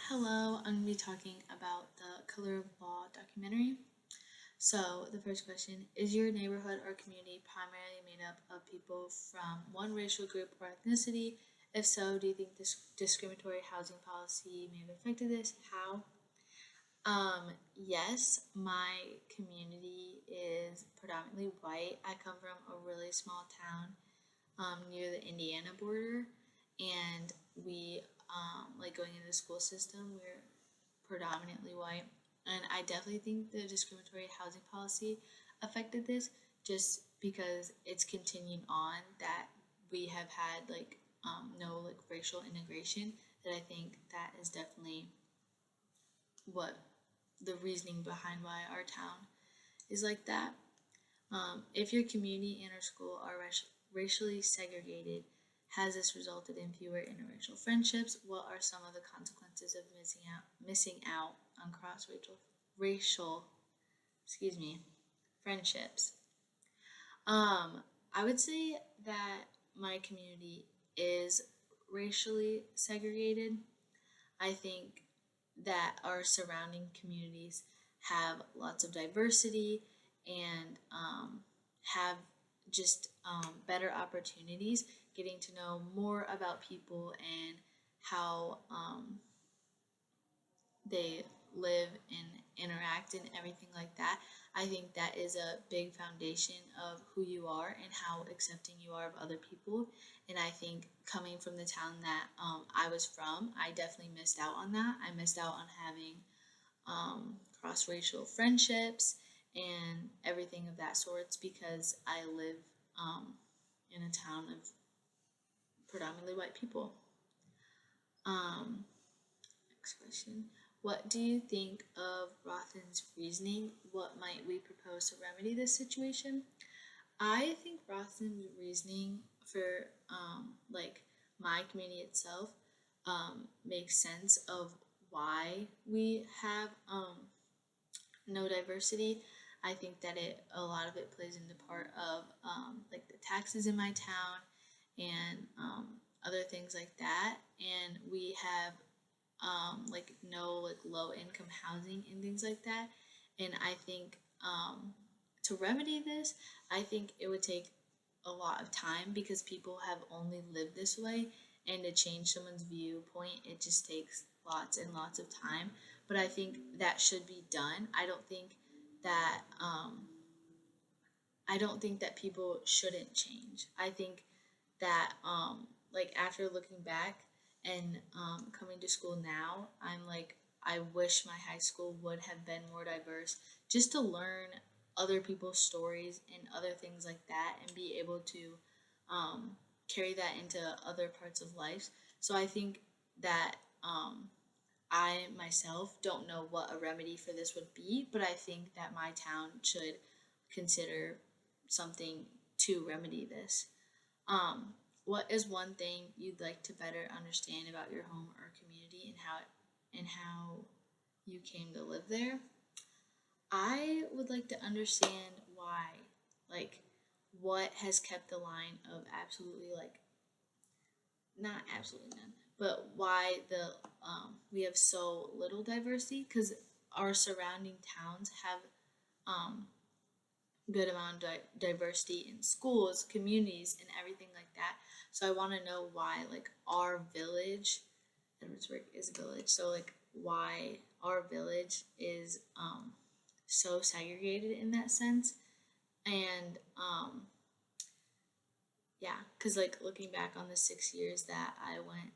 Hello, I'm going to be talking about the Color of Law documentary. So, the first question is your neighborhood or community primarily made up of people from one racial group or ethnicity? If so, do you think this discriminatory housing policy may have affected this? How? Yes, my community is predominantly white. I come from a really small town near the Indiana border, and we like going into the school system, we're predominantly white. And I definitely think the discriminatory housing policy affected this just because it's continuing on that we have had no like racial integration, that I think that is definitely what the reasoning behind why our town is like that. If your community and or school are racially segregated, has this resulted in fewer interracial friendships? What are some of the consequences of missing out on racial friendships? I would say that my community is racially segregated. I think that our surrounding communities have lots of diversity and have just better opportunities getting to know more about people and how they live and interact and everything like that. I think that is a big foundation of who you are and how accepting you are of other people. And I think coming from the town that I was from, I definitely missed out on that. I missed out on having cross racial friendships and everything of that sorts because I live in a town of predominantly white people. Next question. What do you think of Rothen's reasoning? What might we propose to remedy this situation? I think Rothen's reasoning for my community itself makes sense of why we have no diversity. I think that a lot of it plays into part of like the taxes in my town and other things like that. And we have like no like low income housing and things like that. And I think to remedy this, I think it would take a lot of time because people have only lived this way, and to change someone's viewpoint, it just takes lots and lots of time. But I think that should be done. That I don't think that people shouldn't change. I think that like after looking back and coming to school now, I'm like I wish my high school would have been more diverse just to learn other people's stories and other things like that and be able to carry that into other parts of life. So I think that I myself don't know what a remedy for this would be, but I think that my town should consider something to remedy this. What is one thing you'd like to better understand about your home or community and how you came to live there? I would like to understand why, like, what has kept the line of absolutely like not absolutely none, but why the we have so little diversity because our surrounding towns have um, good amount of diversity in schools, communities, and everything like that. So I want to know why, like our village, Edwardsburg is a village. So like why our village is so segregated in that sense, and yeah, because like looking back on the 6 years that I went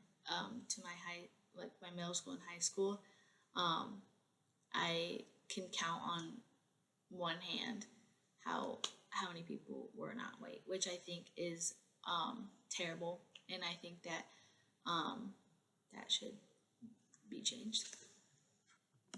to my middle school and high school, um, I can count on one hand how many people were not white, which I think is terrible, and I think that that should be changed.